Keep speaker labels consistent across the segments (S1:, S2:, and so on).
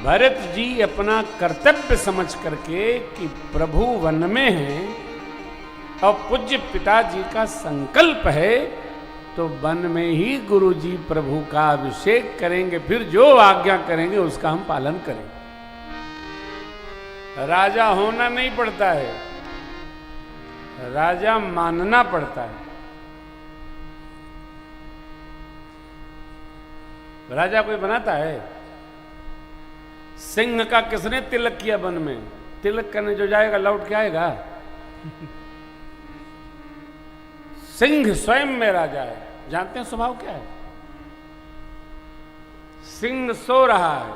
S1: भरत जी अपना कर्तव्य समझ करके कि प्रभु वन में हैं और पूज्य पिताजी का संकल्प है, तो वन में ही गुरु जी प्रभु का अभिषेक करेंगे, फिर जो आज्ञा करेंगे उसका हम पालन करेंगे। राजा होना नहीं पड़ता है, राजा मानना पड़ता है। राजा कोई बनाता है? सिंह का किसने तिलक किया वन में? तिलक करने जो जाएगा लौट के आएगा? सिंह स्वयं में राजा है। जानते हैं स्वभाव क्या है? सिंह सो रहा है,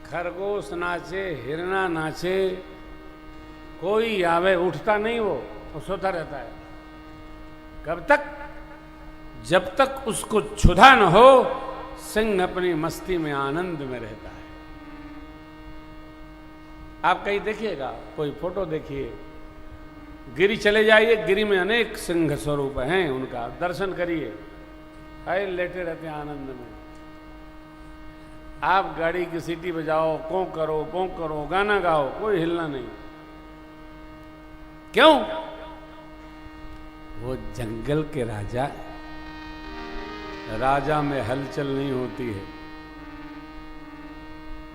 S1: खरगोश नाचे, हिरना नाचे, कोई आवे, उठता नहीं, वो सोता रहता है। कब तक? जब तक उसको क्षुधा न हो, सिंह अपनी मस्ती में आनंद में रहता है। आप कहीं देखिएगा, कोई फोटो देखिए, गिरी चले जाइए, गिरी में अनेक सिंह स्वरूप हैं, उनका दर्शन करिए, आए लेटे रहते हैं आनंद में। आप गाड़ी की सीटी बजाओ, पों करो, गाना गाओ, कोई हिलना नहीं। क्यों? वो जंगल के राजा, राजा में हलचल नहीं होती है,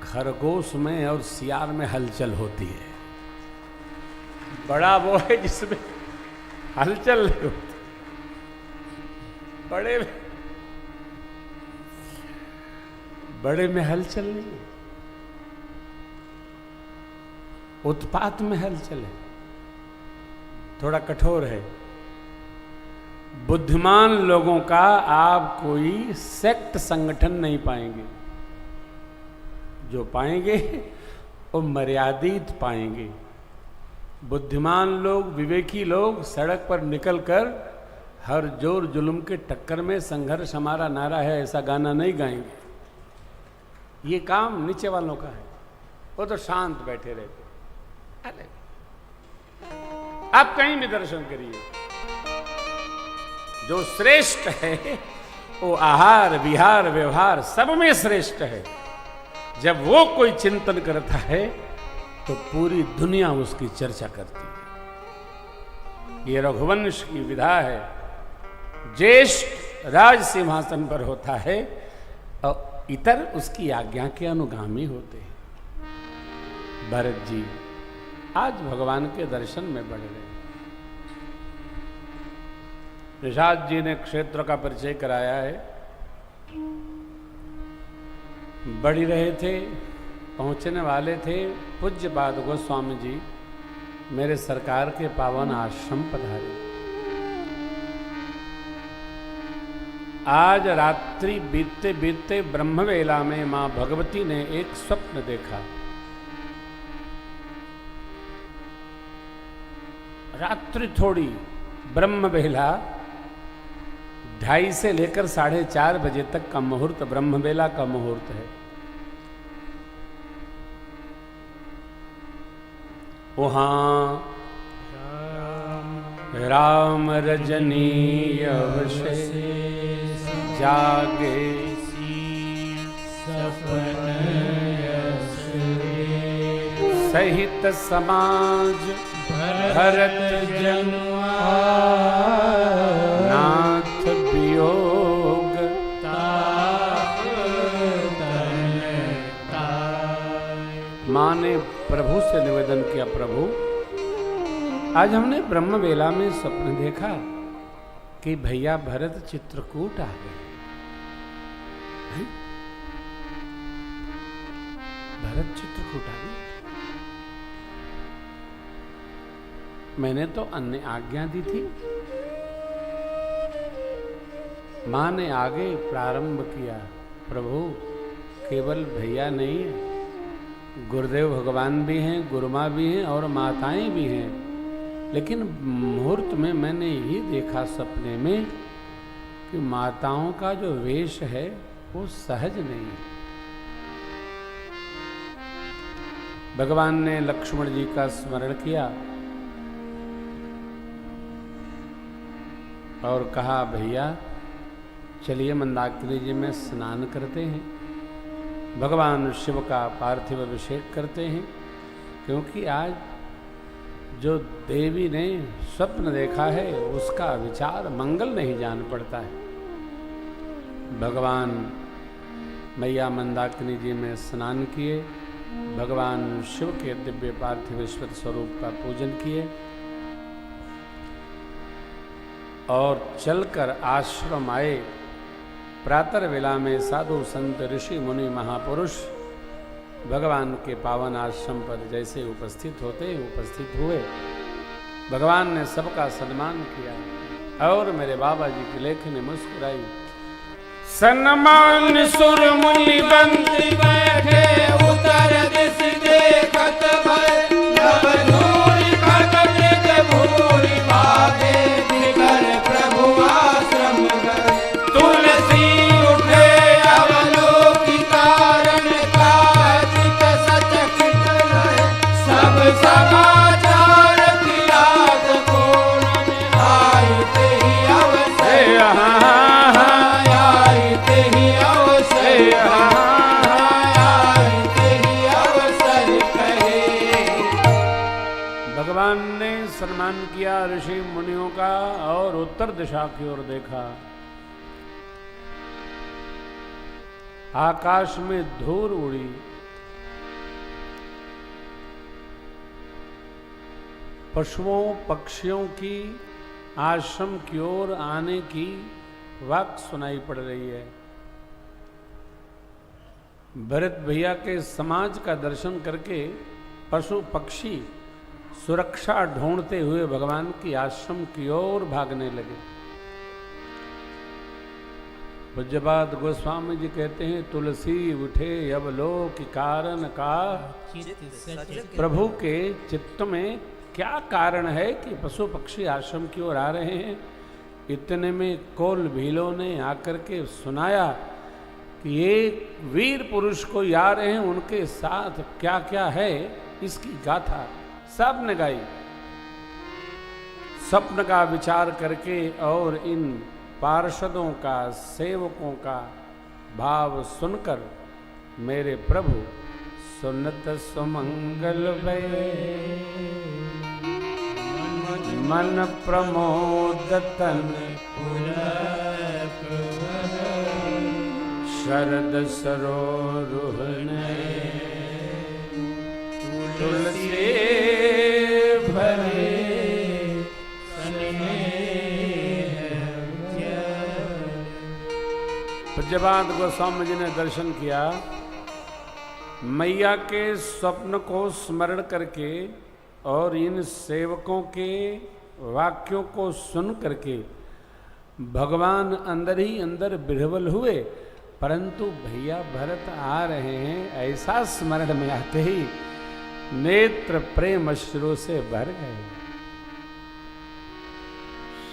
S1: खरगोश में और सियार में हलचल होती है। बड़ा वो है जिसमें हलचल नहीं होती, बड़े में हलचल नहीं है, उत्पात में हलचल है, थोड़ा कठोर है। बुद्धिमान लोगों का आप कोई सेक्ट संगठन नहीं पाएंगे, जो पाएंगे वो मर्यादित पाएंगे। बुद्धिमान लोग, विवेकी लोग सड़क पर निकलकर हर जोर जुल्म के टक्कर में संघर्ष हमारा नारा है ऐसा गाना नहीं गाएंगे। ये काम नीचे वालों का है, वो तो शांत बैठे रहते। अरे आप कहीं भी दर्शन करिए, जो श्रेष्ठ है वो आहार विहार व्यवहार सब में श्रेष्ठ है। जब वो कोई चिंतन करता है तो पूरी दुनिया उसकी चर्चा करती है। ये रघुवंश की विधा है। ज्येष्ठ राज सिंहासन पर होता है और इतर उसकी आज्ञा के अनुगामी होते हैं। भरत जी आज भगवान के दर्शन में बढ़ रहे। निषाद जी ने क्षेत्र का परिचय कराया है। बढ़ रहे थे, पहुंचने वाले थे, पूज्य पाद गोस्वामी जी मेरे सरकार के पावन आश्रम पधारे। आज रात्रि बीतते बीतते ब्रह्मवेला में मां भगवती ने एक स्वप्न देखा। रात्रि थोड़ी, ब्रह्मवेला 2:30 से लेकर 4:30 बजे तक का मुहूर्त ब्रह्मवेला का मुहूर्त है। वहां राम रजनी अवशेष जागे सपन सहित समाज भरत जनुआ नाथ वियोग मां ने प्रभु से निवेदन किया, प्रभु आज हमने ब्रह्मवेला में स्वप्न देखा कि भैया भरत चित्रकूट आ गए। भरत चित्रकूट आ गए। मैंने तो अन्य आज्ञा दी थी। मां ने आगे प्रारंभ किया, प्रभु केवल भैया नहीं है, गुरुदेव भगवान भी हैं, गुरुमाँ भी हैं और माताएं भी हैं। लेकिन मुहूर्त में मैंने ये देखा सपने में कि माताओं का जो वेश है वो सहज नहीं है। भगवान ने लक्ष्मण जी का स्मरण किया और कहा, भैया चलिए मंदाकिनी जी में स्नान करते हैं। भगवान शिव का पार्थिव अभिषेक करते हैं, क्योंकि आज जो देवी ने स्वप्न देखा है उसका विचार मंगल नहीं जान पड़ता है। भगवान मैया मंदाकिनी जी में स्नान किए, भगवान शिव के दिव्य पार्थिवेश्वर स्वरूप का पूजन किए और चलकर आश्रम आए। प्रातः वेला में साधु संत ऋषि मुनि महापुरुष भगवान के पावन आश्रम पर जैसे उपस्थित हुए। भगवान ने सबका सम्मान किया और मेरे बाबा जी की लेखनी मुस्कुराई। सन्मान सुर मुनि बंदी बैठे, उतर दिस देखत भय, नभ धूलि खगन के भूरि भागे, बिगर प्रभु आश्रम गए। तुलसी उठे अवलोकि कारण, काचित सचकित रहे, सब समाचार किरात कोन में, आए ते ही अवसर भगवान ने सम्मान किया ऋषि मुनियों का और उत्तर दिशा की ओर देखा। आकाश में धूल उड़ी, पशुओं पक्षियों की आश्रम की ओर आने की वाक सुनाई पड़ रही है। भरत भैया के समाज का दर्शन करके पशु पक्षी सुरक्षा ढूंढते हुए भगवान की आश्रम की ओर भागने लगे। पूज्यपाद गोस्वामी जी कहते हैं, तुलसी उठे अवलोकि कारण का, प्रभु के चित्त में क्या कारण है कि पशु पक्षी आश्रम की ओर आ रहे हैं। इतने में कोल भीलों ने आकर के सुनाया कि एक वीर पुरुष को आ रहे हैं, उनके साथ क्या क्या है इसकी गाथा सब ने गाई। स्वप्न का विचार करके और इन पार्षदों का सेवकों का भाव सुनकर मेरे प्रभु सुनत सुमंगल भय, मन प्रमोद तन शरद सरोरुह तुलसी भरे पूज्यपाद गोस्वामी जी ने दर्शन किया। मैया के स्वप्न को स्मरण करके और इन सेवकों के वाक्यों को सुन करके भगवान अंदर ही अंदर विह्वल हुए, परंतु भैया भरत आ रहे हैं ऐसा स्मरण में आते ही नेत्र प्रेम अश्रु से भर गए।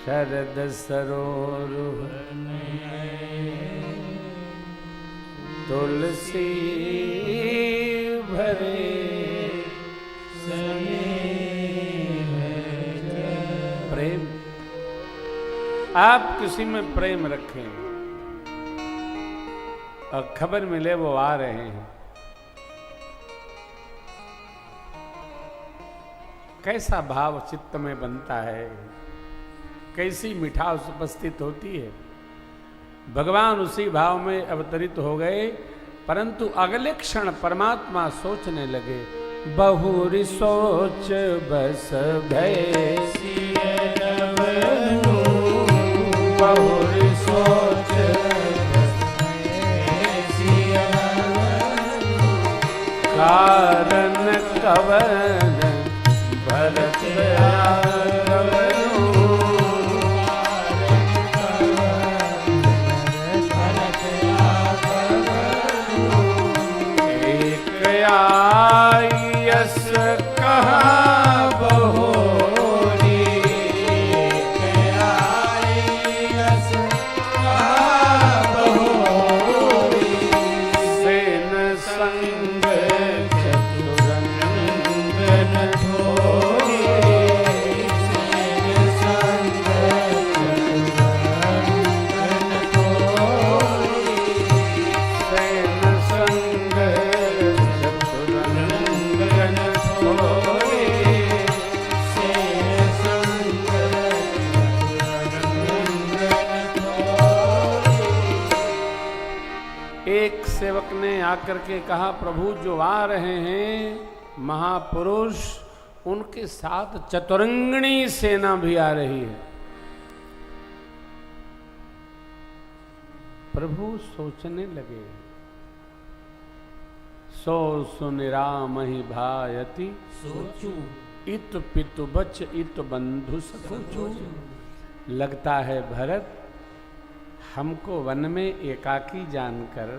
S1: शरद सरोरुह तुलसी भरे, प्रेम आप किसी में प्रेम रखें और खबर मिले वो आ रहे हैं, कैसा भाव चित्त में बनता है, कैसी मिठास उपस्थित होती है। भगवान उसी भाव में अवतरित हो गए, परंतु अगले क्षण परमात्मा सोचने लगे। बहुरी सोच बस भय, बहुरी सोच कारण कवन भरत यस कहा बहोरी, यस कहा बहोरी, सेन संग चतुरंगन ठोरी, सेन संग चतुरंगन ठोरी, सेन संग सेवक ने आकर के कहा, प्रभु जो आ रहे हैं महापुरुष, उनके साथ चतुरंगिणी सेना भी आ रही है। प्रभु सोचने लगे, सो सुनिरामहि भायति
S2: सोचू
S1: इत पितु बच इत बंधु सकोचू। लगता है भरत, हमको वन में एकाकी जानकर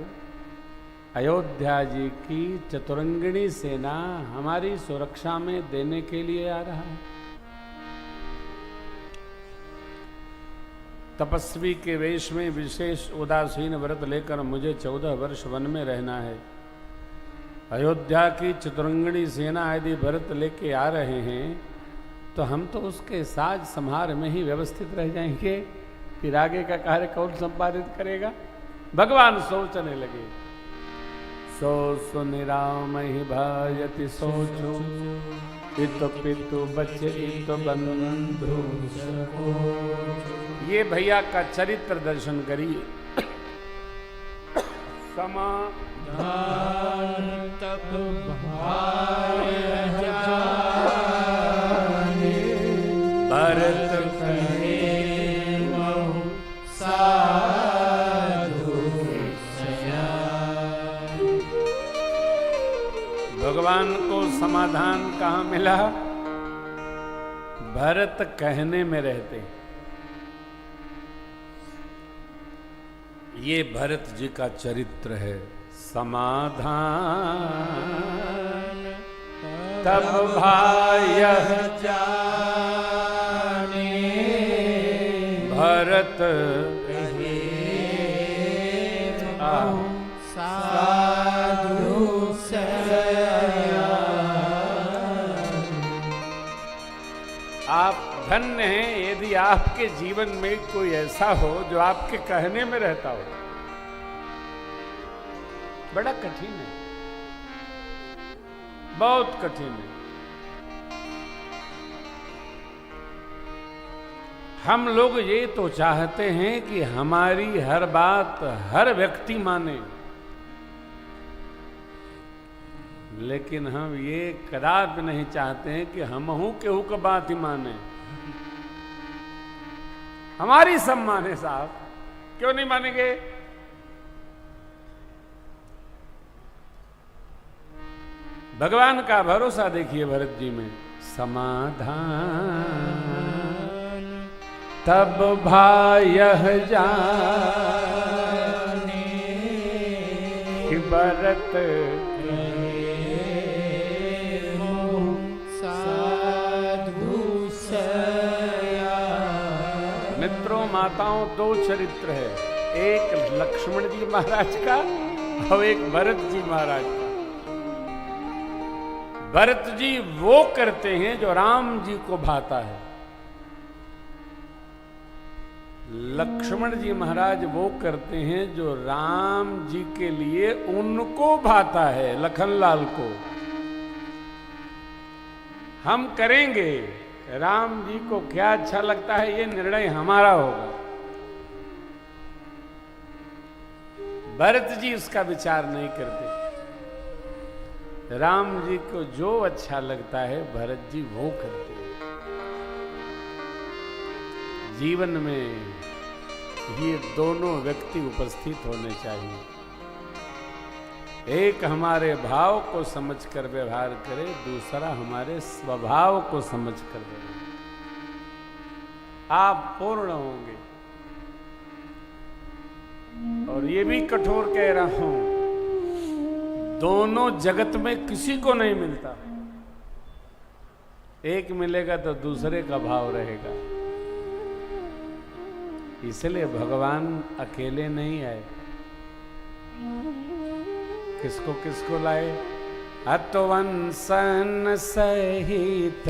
S1: अयोध्या जी की चतुरंगिणी सेना हमारी सुरक्षा में देने के लिए आ रहा है। तपस्वी के वेश में विशेष उदासीन व्रत लेकर मुझे 14 वर्ष वन में रहना है। अयोध्या की चतुरंगिणी सेना यदि भरत लेके आ रहे हैं तो हम तो उसके साज संहार में ही व्यवस्थित रह जाएंगे, फिर आगे का कार्य कौन संपादित करेगा। भगवान सोचने लगे, सो सुनिरामहि भायति सोचो इत पितु बच इत बंधु सकोचू। ये भैया का चरित्र दर्शन करिए। समाधान
S2: तब भाय जाने, भरत कहे महु साधु सयान।
S1: भगवान को समाधान कहाँ मिला? भरत कहने में रहते। ये भरत जी का चरित्र है। समाधान तब भायः जाने, भरत
S2: कहे साधु सयान।
S1: आप धन्य हैं यदि आपके जीवन में कोई ऐसा हो जो आपके कहने में रहता हो। बड़ा कठिन है, बहुत कठिन है। हम लोग ये तो चाहते हैं कि हमारी हर बात हर व्यक्ति माने, लेकिन हम ये कदापि नहीं चाहते हैं कि हमहू केहू का बात ही माने। हमारी सब माने साहब, क्यों नहीं मानेंगे? भगवान का भरोसा देखिए भरत जी में। समाधान तब भायः जाने, कि भरत
S2: साधु सयान।
S1: मित्रों माताओं, दो चरित्र है, एक लक्ष्मण जी महाराज का और एक भरत जी महाराज का। भरत जी वो करते हैं जो राम जी को भाता है। लक्ष्मण जी महाराज वो करते हैं जो राम जी के लिए उनको भाता है, लखनलाल को। हम करेंगे, राम जी को क्या अच्छा लगता है ये निर्णय हमारा होगा। भरत जी उसका विचार नहीं करते। राम जी को जो अच्छा लगता है भरत जी वो करते हैं। जीवन में ये दोनों व्यक्ति उपस्थित होने चाहिए। एक हमारे भाव को समझकर व्यवहार करे, दूसरा हमारे स्वभाव को समझकर व्यवहार। आप पूर्ण होंगे। और ये भी कठोर कह रहा हूं, दोनों जगत में किसी को नहीं मिलता। एक मिलेगा तो दूसरे का भाव रहेगा। इसलिए भगवान अकेले नहीं आए। किसको किसको लाए? अतवंसन सहित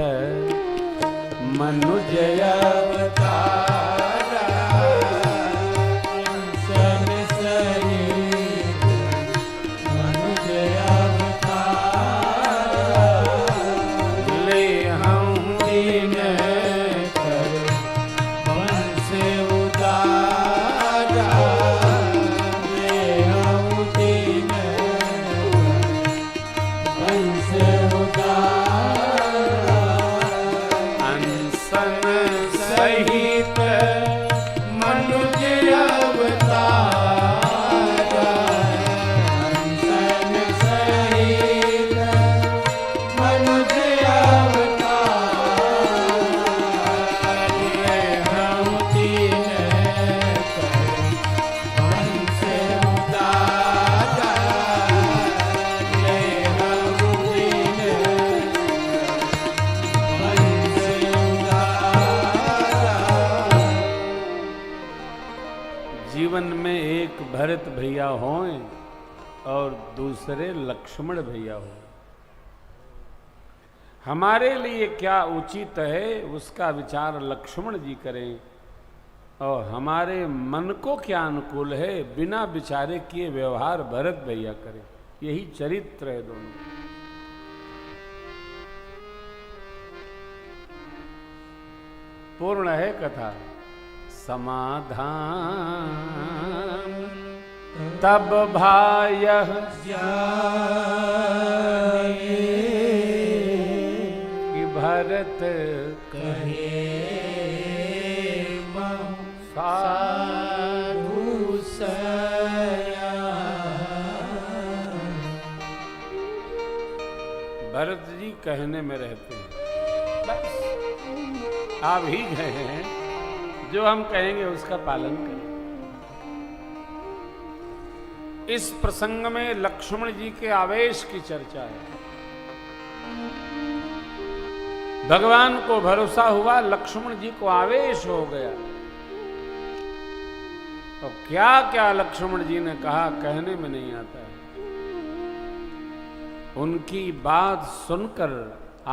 S1: मनुज अवतारा,
S2: सन सहित मनुज अवतारा,
S1: ले हम
S2: दीन कर वंश उदारा, ले हम दीन
S1: भरत भैया हों और दूसरे लक्ष्मण भैया हों। हमारे लिए क्या उचित है उसका विचार लक्ष्मण जी करें, और हमारे मन को क्या अनुकूल है बिना विचारे किए व्यवहार भरत भैया करें। यही चरित्र है दोनों। पूर्ण है कथा। समाधान तब भाय कि भरत
S2: कहे साधु सया।
S1: भरत जी कहने में रहते हैं, बस आप ही गए हैं, जो हम कहेंगे उसका पालन करें। इस प्रसंग में लक्ष्मण जी के आवेश की चर्चा है। भगवान को भरोसा हुआ, लक्ष्मण जी को आवेश हो गया। तो क्या क्या लक्ष्मण जी ने कहा कहने में नहीं आता है। उनकी बात सुनकर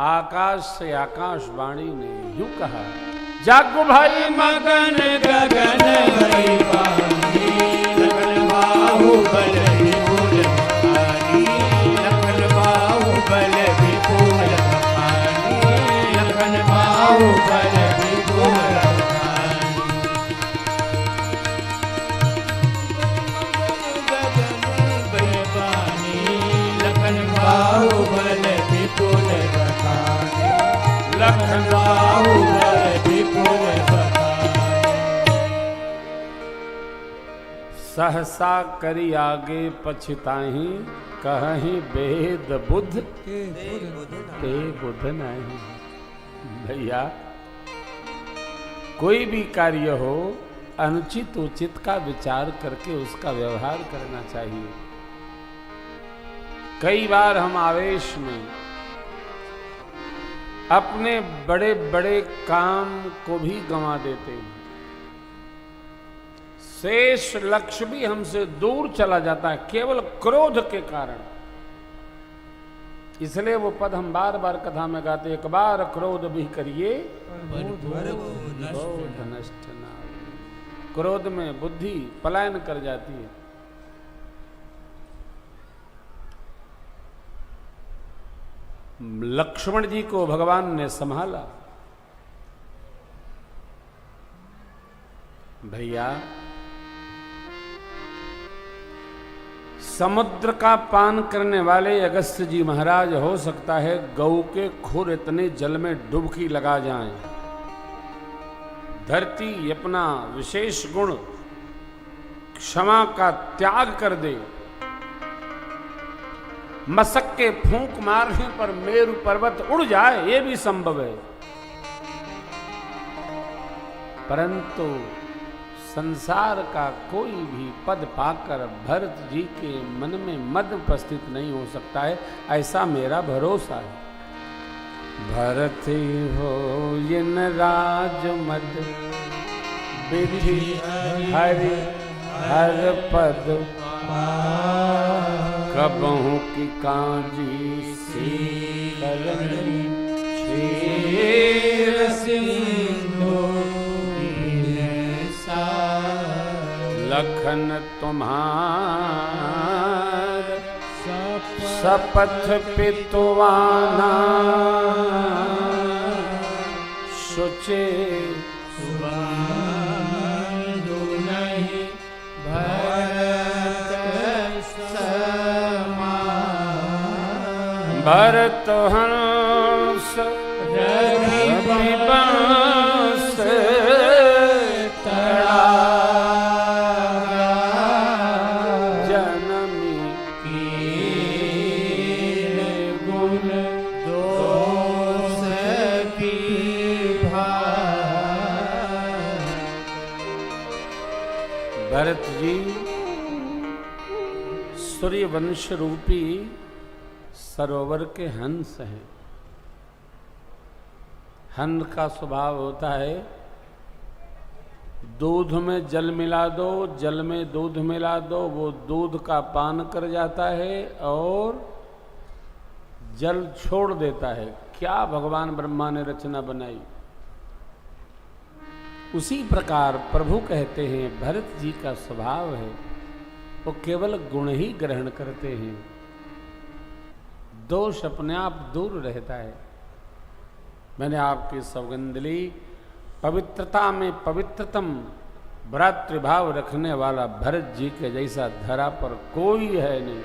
S1: आकाश से आकाशवाणी ने यूं कहा, जागो भाई
S2: मगन गगन भई पानी, लखन बाहुबल विपुल बखानी, लखन बाहुबल विपुल बखानी, लखन बाहुबल विपुल बखानी। गगन भई पानी, लखन बाहुबल विपुल बखानी, लखन बाहुबल विपुल बखानी।
S1: सहसा करी आगे पछताही, कहीं वेद बुद्ध ते बुद्ध नहीं। भैया कोई भी कार्य हो अनुचित उचित का विचार करके उसका व्यवहार करना चाहिए। कई बार हम आवेश में अपने बड़े बड़े काम को भी गंवा देते हैं। शेष लक्ष्य भी हमसे दूर चला जाता है केवल क्रोध के कारण। इसलिए वो पद हम बार बार कथा में गाते, एक बार क्रोध भी करिए बहुत नष्ट ना हो। क्रोध में बुद्धि पलायन कर जाती है। लक्ष्मण जी को भगवान ने संभाला। भैया समुद्र का पान करने वाले अगस्त्य जी महाराज हो सकता है गऊ के खुर इतने जल में डुबकी लगा जाएं, धरती अपना विशेष गुण क्षमा का त्याग कर दे, मसक के फूंक मारने पर मेरु पर्वत उड़ जाए, ये भी संभव है। परंतु संसार का कोई भी पद पाकर भरत जी के मन में मद उपस्थित नहीं हो सकता है, ऐसा मेरा भरोसा है। भरत हो इन राज मद विधि हरि हर पद कबहू की कांजी सी करनी शेर सिंधु लखन तुम्हार सपथ पितुवाना सुचे
S2: सुबंधु नहीं भरत समान।
S1: भरत हंस रघुवंश
S2: तड़ा
S1: जनमी
S2: कीन गुण दोष की भार।
S1: भरत जी सूर्यवंश रूपी सरोवर के हंस हैं। हंस का स्वभाव होता है दूध में जल मिला दो, जल में दूध मिला दो, वो दूध का पान कर जाता है और जल छोड़ देता है। क्या भगवान ब्रह्मा ने रचना बनाई। उसी प्रकार प्रभु कहते हैं भरत जी का स्वभाव है, वो केवल गुण ही ग्रहण करते हैं, दोष अपने आप दूर रहता है। मैंने आपकी सौगंध ली, पवित्रता में पवित्रतम भ्रातृभाव रखने वाला भरत जी के जैसा धरा पर कोई है नहीं।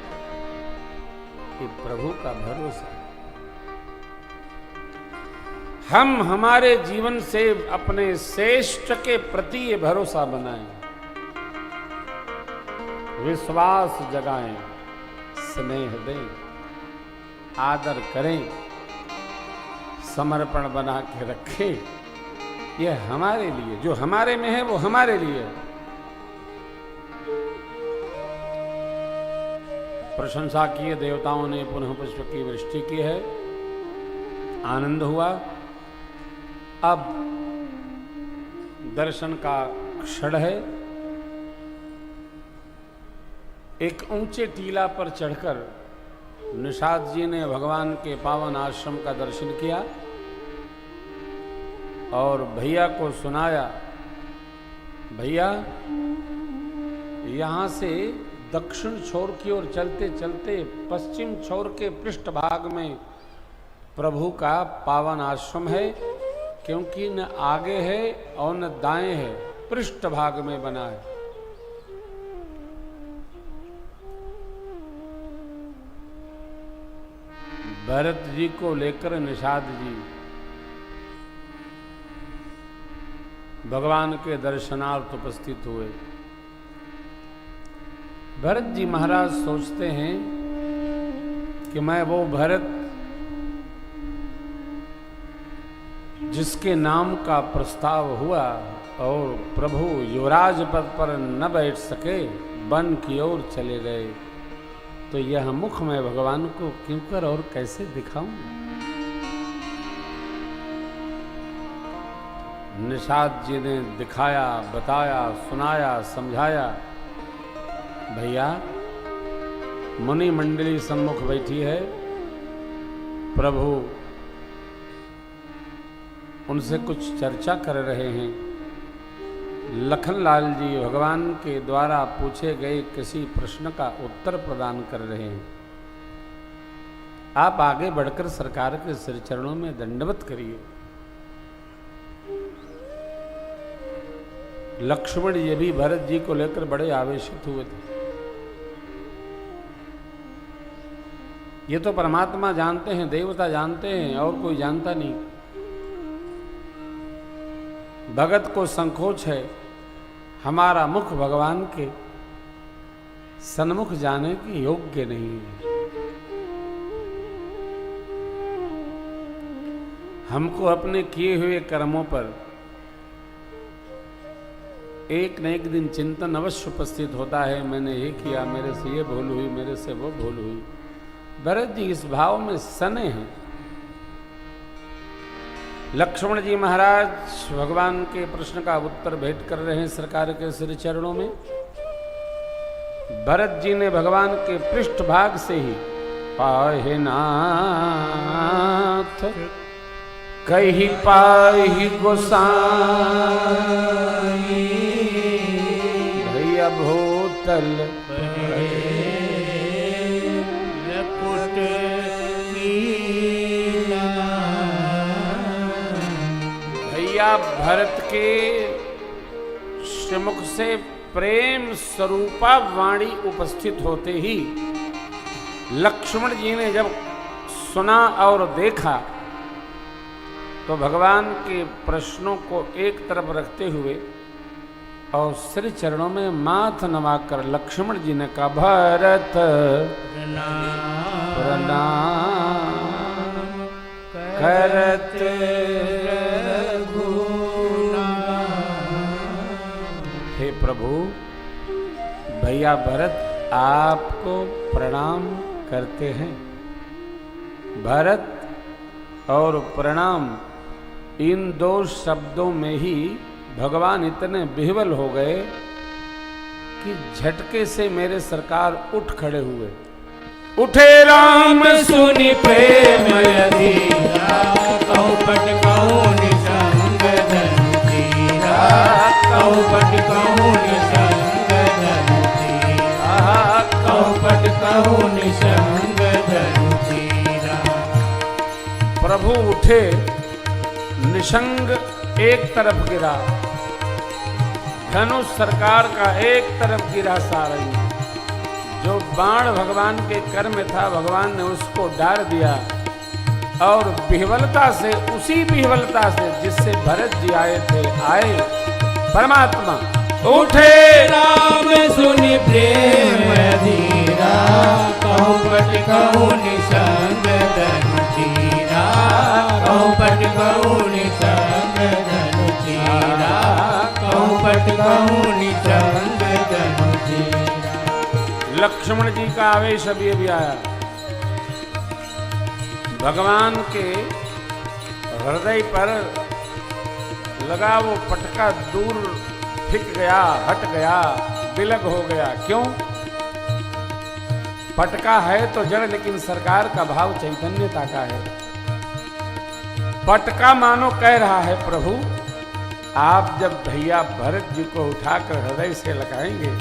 S1: ये प्रभु का भरोसा। हम हमारे जीवन से अपने श्रेष्ठ के प्रति ये भरोसा बनाएं, विश्वास जगाएं, स्नेह दें, आदर करें, समर्पण बना के रखें। यह हमारे लिए, जो हमारे में है वो हमारे लिए है। प्रशंसा की, देवताओं ने पुनः पुष्प की वृष्टि की है, आनंद हुआ। अब दर्शन का क्षण है। एक ऊंचे टीला पर चढ़कर निषाद जी ने भगवान के पावन आश्रम का दर्शन किया और भैया को सुनाया, भैया यहाँ से दक्षिण छोर की ओर चलते चलते पश्चिम छोर के पृष्ठभाग में प्रभु का पावन आश्रम है, क्योंकि न आगे है और न दाएं है, पृष्ठभाग में बना है। भरत जी को लेकर निषाद जी भगवान के दर्शनार्थ उपस्थित हुए। भरत जी महाराज सोचते हैं कि मैं वो भरत जिसके नाम का प्रस्ताव हुआ और प्रभु युवराज पद पर न बैठ सके, वन की ओर चले गए, तो यह मुख मैं भगवान को क्यों कर और कैसे दिखाऊं। निषाद जी ने दिखाया, बताया, सुनाया, समझाया। भैया मुनि मंडली सम्मुख बैठी है, प्रभु उनसे कुछ चर्चा कर रहे हैं। लखनलाल जी भगवान के द्वारा पूछे गए किसी प्रश्न का उत्तर प्रदान कर रहे हैं। आप आगे बढ़कर सरकार के सिर चरणों में दंडवत करिए। लक्ष्मण जी भी भरत जी को लेकर बड़े आवेशित हुए थे। ये तो परमात्मा जानते हैं, देवता जानते हैं, और कोई जानता नहीं। भगत को संकोच है, हमारा मुख भगवान के सन्मुख जाने के योग्य नहीं है। हमको अपने किए हुए कर्मों पर एक न एक दिन चिंतन अवश्य उपस्थित होता है। मैंने ये किया, मेरे से ये भूल हुई, मेरे से वो भूल हुई। भरत जी इस भाव में सने हैं। लक्ष्मण जी महाराज भगवान के प्रश्न का उत्तर भेंट कर रहे हैं सरकार के सिर चरणों में। भरत जी ने भगवान के पृष्ठभाग से ही पाहे नाथ कही पाही गोसाई भैया भूतल भरत के श्रीमुख से प्रेम स्वरूपा वाणी उपस्थित होते ही लक्ष्मण जी ने जब सुना और देखा तो भगवान के प्रश्नों को एक तरफ रखते हुए और श्री चरणों में माथ नवाकर लक्ष्मण जी ने कहा, भरत प्रणाम करत हे प्रभु, भैया भरत आपको प्रणाम करते हैं। भरत और प्रणाम इन दो शब्दों में ही भगवान इतने विह्वल हो गए कि झटके से मेरे सरकार उठ खड़े हुए। उठे राम
S2: सुनि प्रेम अधीरा, कौपट कौन संग धनु धीरा, कौपट कौन संग धनु धीरा, कौपट कौन संग धनु धीरा।
S1: प्रभु उठे, निशंग एक तरफ गिरा, धनुष सरकार का एक तरफ गिरा सारंगी। जो बाण भगवान के कर में था, भगवान ने उसको डाल दिया और विह्वलता से, उसी विह्वलता से जिससे भरत जी आए थे, आए परमात्मा उठे
S2: राम सुनि प्रेम अधीरा, कौपट कौन संग धनु धीरा, कौपट कौन संग धनु धीरा, कौपट कौन संग धनु धीरा।
S1: लक्ष्मण जी का आवेश अभी आया। भगवान के हृदय पर लगा वो पटका दूर फिक गया, हट गया, विलग हो गया। क्यों? पटका है तो जड़, लेकिन सरकार का भाव चैतन्यता का है। पटका मानो कह रहा है, प्रभु आप जब भैया भरत जी को उठाकर हृदय से लगाएंगे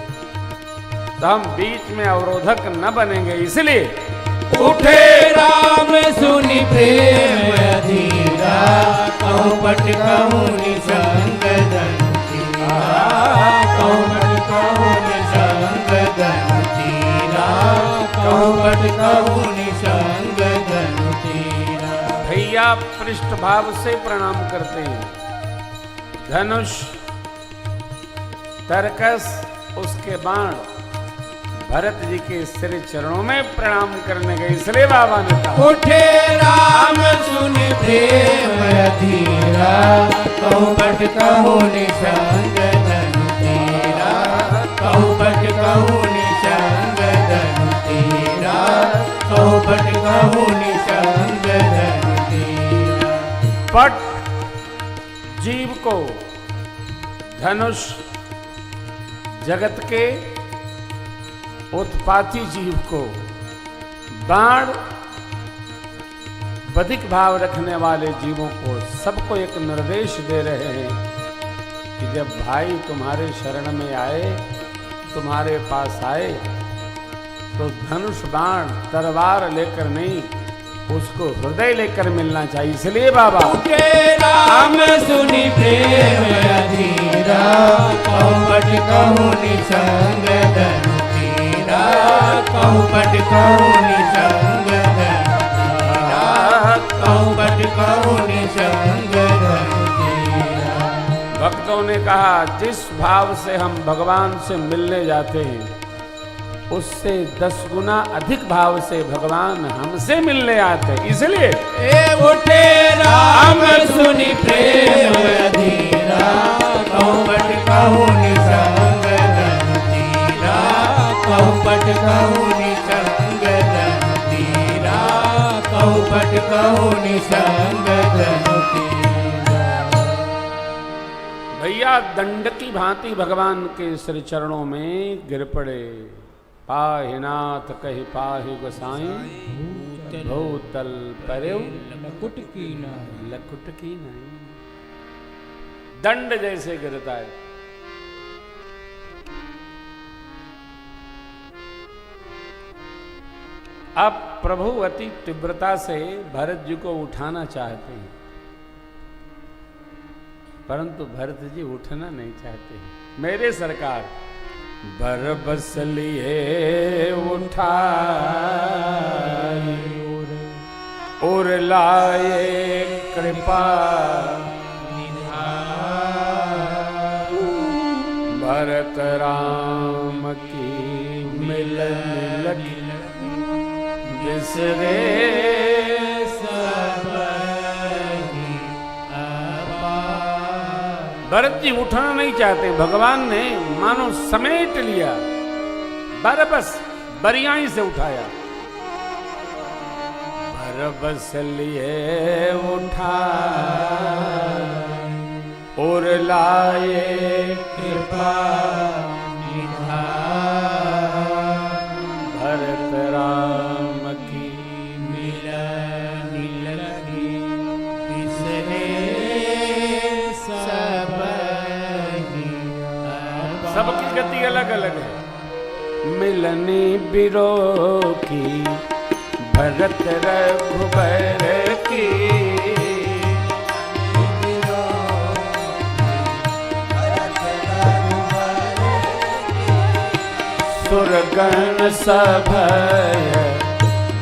S1: तो हम बीच में अवरोधक न बनेंगे, इसलिए
S2: उठे राम सुनि प्रेम अधीरा, कौपट कौन संग धनु धीरा, कौपट कौन संग धनु धीरा, कौपट कौन संग धनु धीरा।
S1: भैया पृष्ठ भाव से प्रणाम करते हैं। धनुष, तरकस, उसके बाण भरत जी के सिर चरणों में प्रणाम करने गए, इसलिए बाबा ने कहा
S2: उठे राम सुनि प्रेम अधीरा, कौपट कौन संग धनु धीरा, कौपट कौन संग धनु धीरा, कौपट कौन संग धनु धीरा।
S1: पट जीव को, धनुष जगत के उत्पाती जीव को, बाण बधिक भाव रखने वाले जीवों को, सबको एक निर्देश दे रहे हैं कि जब भाई तुम्हारे शरण में आए, तुम्हारे पास आए, तो धनुष बाण तलवार लेकर नहीं, उसको हृदय लेकर मिलना चाहिए। इसलिए बाबा
S2: उठे राम सुनि प्रेम अधीरा, कौपट कौन संग धनु धीरा, कौपट कौन संग धनु धीरा, कौपट कौन संग धनु धीरा।
S1: भक्तों ने कहा, जिस भाव से हम भगवान से मिलने जाते हैं, उससे 10 गुना अधिक भाव से भगवान हमसे मिलने आते हैं। इसलिए
S2: उठे राम सुनि प्रेम अधीरा, कौपट कौन संग धनु धीरा, कौपट कौन संग धनु धीरा, कौपट कौन संग धनु धीरा।
S1: भैया दंड की भांति भगवान के श्री चरणों में गिर पड़े। पाहि नाथ कहि पाहि गोसाई, भूतल परेव
S2: लकुट की नहीं,
S1: लकुट की नहीं। दंड जैसे गिरता है। अब प्रभु अति तीव्रता से भरत जी को उठाना चाहते हैं, परंतु भरत जी उठना नहीं चाहते हैं। मेरे सरकार बरबस लिए उठाए और लाए कृपा भरत राम की मिलन लगी बिसरे सब। भरत जी उठना नहीं चाहते, भगवान ने मानो समेट लिया, बरबस बरियाई से उठाया। बरबस लिए उठा और लाए
S2: कृपा निधान
S1: भरत राम की
S2: मिलन लगी बिसरे सबहि
S1: सबकी गति अलग अलग है। मिलनी बिरो की भरत रघुबर की सुरगण सभय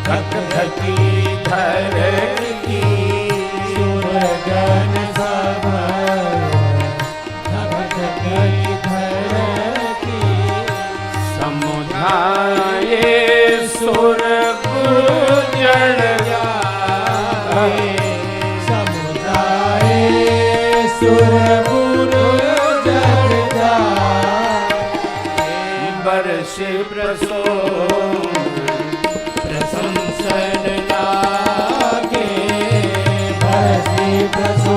S1: धक धकी धर की
S2: सुरगण सभय धक धकी धर की
S1: समुझाए सुर गुजर
S2: जाए समुदाय सुर गुरु जग जाए
S1: बरसे प्रसो
S2: प्रशंसन लागे बरसे प्रसो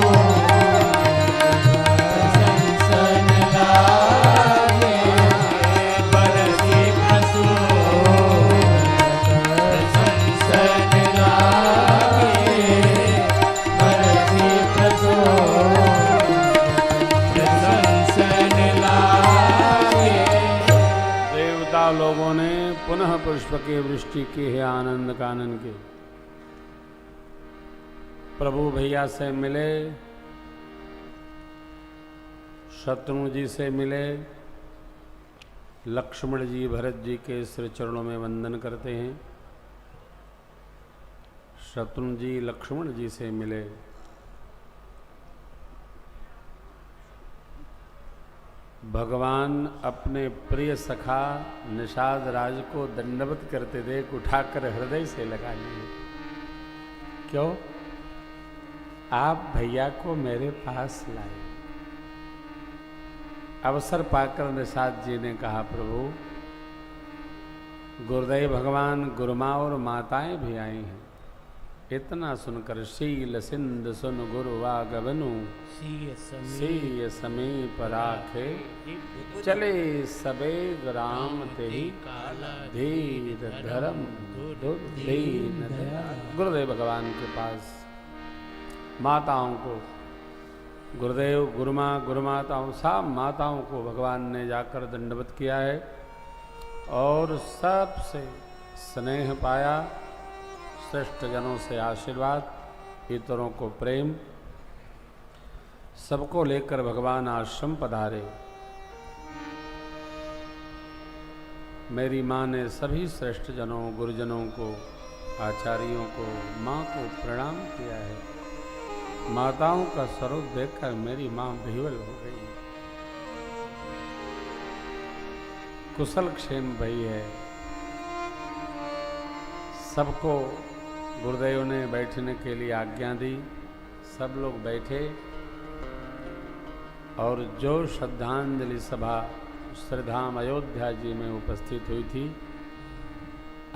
S2: प्रशंसन लागे बरसे प्रसो प्रशंसन लागे बरसे प्रसो प्रशंसन लागे।
S1: देवता लोगों ने पुनः पुष्प की वृष्टि की है आनंद कानन के। प्रभु भैया से मिले, शत्रुघ्न जी से मिले, लक्ष्मण जी भरत जी के श्री चरणों में वंदन करते हैं। शत्रुघ्न जी लक्ष्मण जी से मिले, भगवान अपने प्रिय सखा निषाद राज को दंडवत करते देख उठाकर हृदय से लगा लिए। क्यों? आप भैया को मेरे पास लाए। अवसर पाकर निषाद जी ने कहा, प्रभु गुरुदेव भगवान गुरुमा और माताएं भी आई हैं। इतना सुनकर शील सिंध सुन गुरुवा गबनु सीय समीप राखे चले सबेग राम तेहि धीर धर्म दीन दयाल। गुरुदेव भगवान के पास माताओं को, गुरुदेव गुरुमा गुरुमाताओं सब माताओं को भगवान ने जाकर दंडवत किया है और सबसे स्नेह पाया, श्रेष्ठ जनों से आशीर्वाद, इतरों को प्रेम, सबको लेकर भगवान आश्रम पधारे। मेरी माँ ने सभी श्रेष्ठ जनों, गुरुजनों को, आचार्यों को, माँ को प्रणाम किया है। माताओं का स्वरूप देखकर मेरी माँ विह्वल हो गई। कुशल क्षेम भई है। सबको गुरुदेव ने बैठने के लिए आज्ञा दी। सब लोग बैठे और जो श्रद्धांजलि सभा श्रीधाम अयोध्या जी में उपस्थित हुई थी,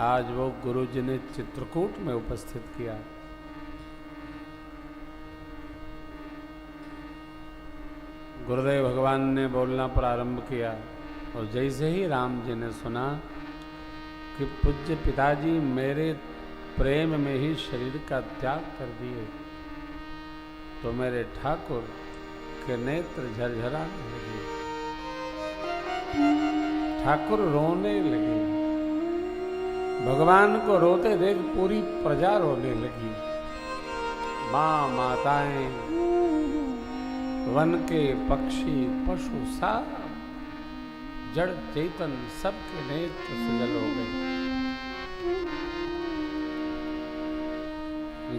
S1: आज वो गुरु जी ने चित्रकूट में उपस्थित किया। गुरुदेव भगवान ने बोलना प्रारंभ किया और जैसे ही राम जी ने सुना कि पूज्य पिताजी मेरे प्रेम में ही शरीर का त्याग कर दिए, तो मेरे ठाकुर के नेत्र झरझराने लगे, ठाकुर रोने लगे। भगवान को रोते देख पूरी प्रजा रोने लगी। माँ, माताएं, वन के पक्षी, पशु, सब जड़ चेतन सबके नेत्र सजल हो गए।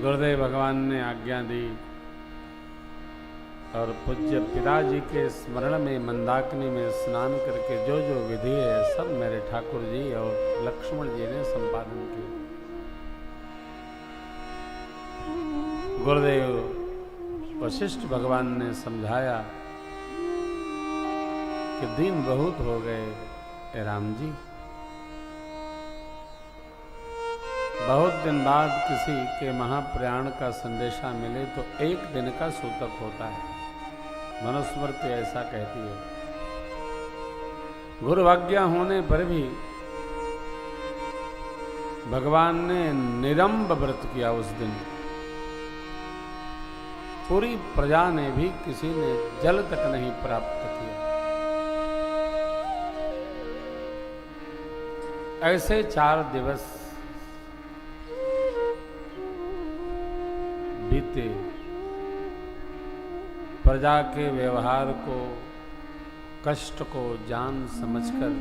S1: गुरुदेव भगवान ने आज्ञा दी और पूज्य पिताजी के स्मरण में मंदाकिनी में स्नान करके जो जो विधि है सब मेरे ठाकुर जी और लक्ष्मण जी ने संपादन किया। गुरुदेव वशिष्ठ भगवान ने समझाया कि दिन बहुत हो गए राम जी, बहुत दिन बाद किसी के महाप्रयाण का संदेशा मिले तो एक दिन का सूतक होता है। मनुस्मृति ऐसा कहती है। गुरु आज्ञा होने पर भी भगवान ने निरंब व्रत किया उस दिन। पूरी प्रजा ने भी किसी ने जल तक नहीं प्राप्त किया। ऐसे 4 दिवस बीते। प्रजा के व्यवहार को, कष्ट को जान समझकर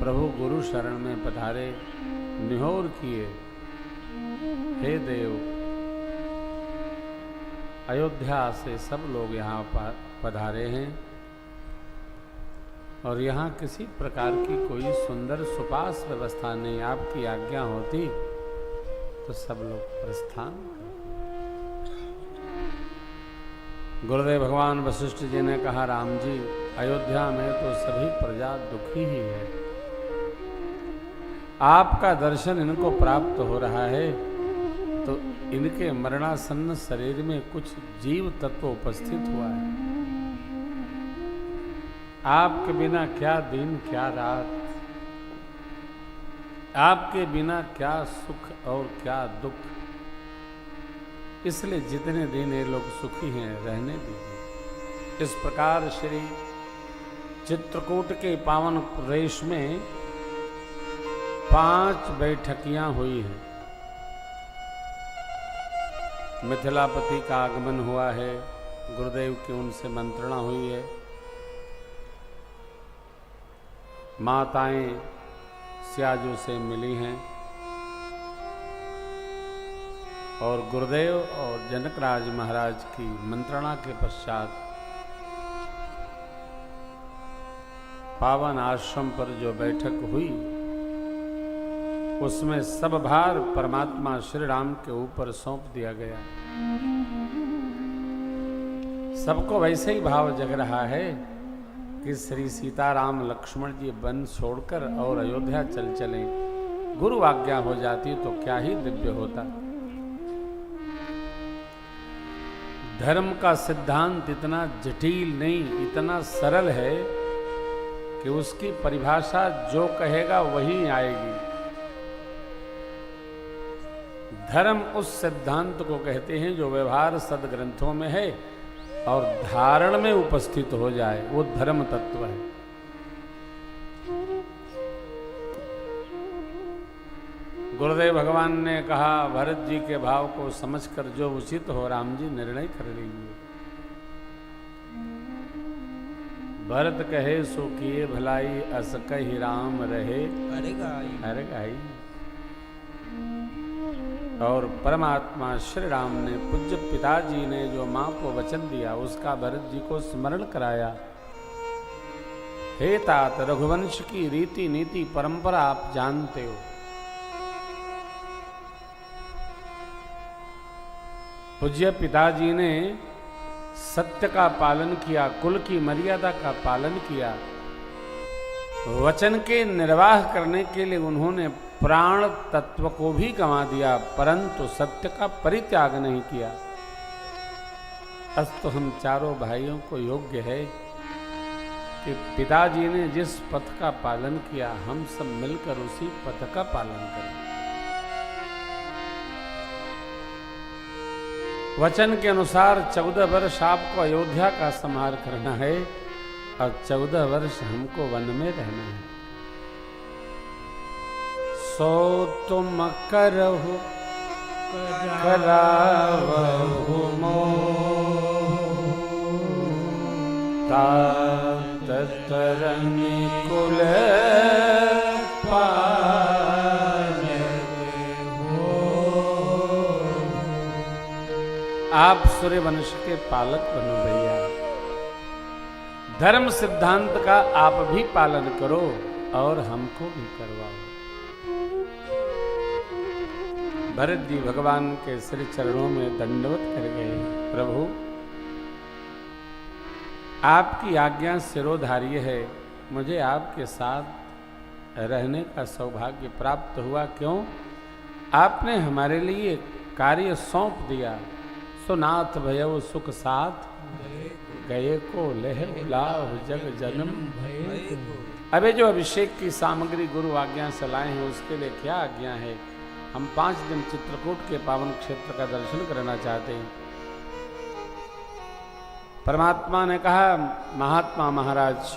S1: प्रभु गुरु शरण में पधारे, निहोर किए, हे देव, अयोध्या से सब लोग यहाँ पधारे हैं और यहाँ किसी प्रकार की कोई सुंदर सुपास व्यवस्था नहीं। आपकी आज्ञा होती तो सब लोग प्रस्थान करते। गुरुदेव भगवान वशिष्ठ जी ने कहा, राम जी, अयोध्या में तो सभी प्रजा दुखी ही है। आपका दर्शन इनको प्राप्त हो रहा है तो इनके मरणासन्न शरीर में कुछ जीव तत्व उपस्थित हुआ है। आपके बिना क्या दिन क्या रात, आपके बिना क्या सुख और क्या दुख। इसलिए जितने दिन ये लोग सुखी हैं रहने दीजिए। इस प्रकार श्री चित्रकूट के पावन प्रदेश में 5 बैठकियां हुई हैं। मिथिलापति का आगमन हुआ है, गुरुदेव की उनसे मंत्रणा हुई है। माताएं सियाजू से मिली हैं और गुरुदेव और जनकराज महाराज की मंत्रणा के पश्चात पावन आश्रम पर जो बैठक हुई उसमें सब भार परमात्मा श्री राम के ऊपर सौंप दिया गया। सबको वैसे ही भाव जग रहा है कि श्री सीताराम लक्ष्मण जी वन छोड़कर और अयोध्या चल चले। गुरु आज्ञा हो जाती तो क्या ही दिव्य होता। धर्म का सिद्धांत इतना जटिल नहीं, इतना सरल है कि उसकी परिभाषा जो कहेगा वही आएगी। धर्म उस सिद्धांत को कहते हैं जो व्यवहार सदग्रंथों में है और धारण में उपस्थित हो जाए, वो धर्म तत्व है। गुरुदेव भगवान ने कहा, भरत जी के भाव को समझकर जो उचित हो राम जी निर्णय कर लीजिए। भरत कहे सो किए भलाई, अस कहि राम रहे अरे गाई। और परमात्मा श्री राम ने, पूज्य पिताजी ने जो मां को वचन दिया उसका भरत जी को स्मरण कराया। हे तात, रघुवंश की रीति नीति परंपरा आप जानते हो। पूज्य पिताजी ने सत्य का पालन किया, कुल की मर्यादा का पालन किया। वचन के निर्वाह करने के लिए उन्होंने प्राण तत्व को भी गंवा दिया, परंतु सत्य का परित्याग नहीं किया। अस्तु हम चारों भाइयों को योग्य है कि पिताजी ने जिस पथ का पालन किया हम सब मिलकर उसी पथ का पालन करें। वचन के अनुसार 14 वर्ष आपको अयोध्या का संहार करना है और 14 वर्ष हमको वन में रहना है। सो तुम करहु करावहु मोह, तात तरनि कुल पार हो। आप सूर्यवंश के पालक बनो भैया। धर्म सिद्धांत का आप भी पालन करो और हमको भी करवाओ। भरत जी भगवान के श्री चरणों में दंडवत कर गए। प्रभु, आपकी आज्ञा सिरोधार्य है, मुझे आपके साथ रहने का सौभाग्य प्राप्त हुआ। क्यों? आपने हमारे लिए कार्य सौंप दिया। सुनाथ भयउ सुख साथ गए को लह उलाह जग जन्म।
S2: भय को
S1: अबे जो अभिषेक की सामग्री गुरु आज्ञा से लाए हैं उसके लिए क्या आज्ञा है? हम 5 दिन चित्रकूट के पावन क्षेत्र का दर्शन करना चाहते हैं। परमात्मा ने कहा महात्मा महाराज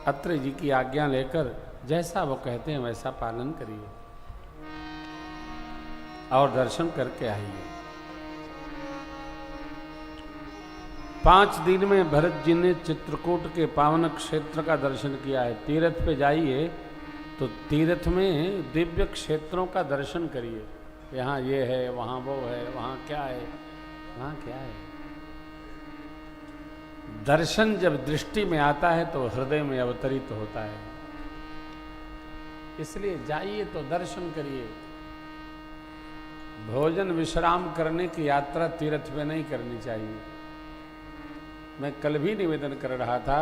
S1: अत्रि जी की आज्ञा लेकर जैसा वो कहते हैं वैसा पालन करिए और दर्शन करके आइए। 5 दिन में भरत जी ने चित्रकूट के पावन क्षेत्र का दर्शन किया है। तीर्थ पे जाइए तो तीर्थ में दिव्य क्षेत्रों का दर्शन करिए। यहाँ ये है, वहाँ वो है, वहाँ क्या है, वहाँ क्या है। दर्शन जब दृष्टि में आता है तो हृदय में अवतरित होता है। इसलिए जाइए तो दर्शन करिए। भोजन विश्राम करने की यात्रा तीर्थ में नहीं करनी चाहिए। मैं कल भी निवेदन कर रहा था,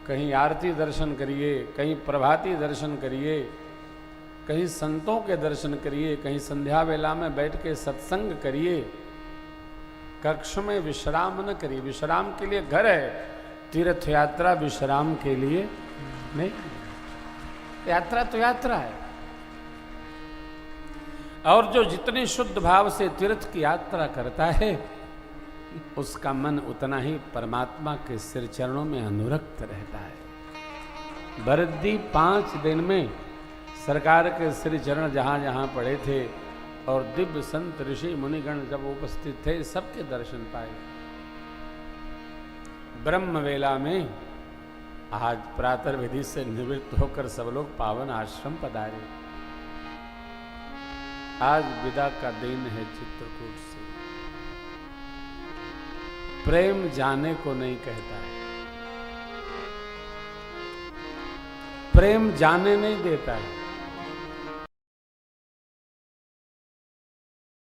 S1: कहीं आरती दर्शन करिए, कहीं प्रभाती दर्शन करिए, कहीं संतों के दर्शन करिए, कहीं संध्या वेला में बैठ के सत्संग करिए। कक्ष में विश्राम न करिए। विश्राम के लिए घर है, तीर्थ यात्रा विश्राम के लिए नहीं। यात्रा तो यात्रा है। और जो जितने शुद्ध भाव से तीर्थ की यात्रा करता है उसका मन उतना ही परमात्मा के सिर चरणों में अनुरक्त रहता है। भरत जी 5 दिन में सरकार के सिर चरण जहाँ जहाँ पड़े थे और दिव्य संत ऋषि मुनिगण जब उपस्थित थे सबके दर्शन पाए। ब्रह्म वेला में आज प्रातः विधि से निवृत्त होकर सब लोग पावन आश्रम पधारे। आज विदा का दिन है चित्रकूट से। प्रेम जाने को नहीं कहता है, प्रेम जाने नहीं देता है।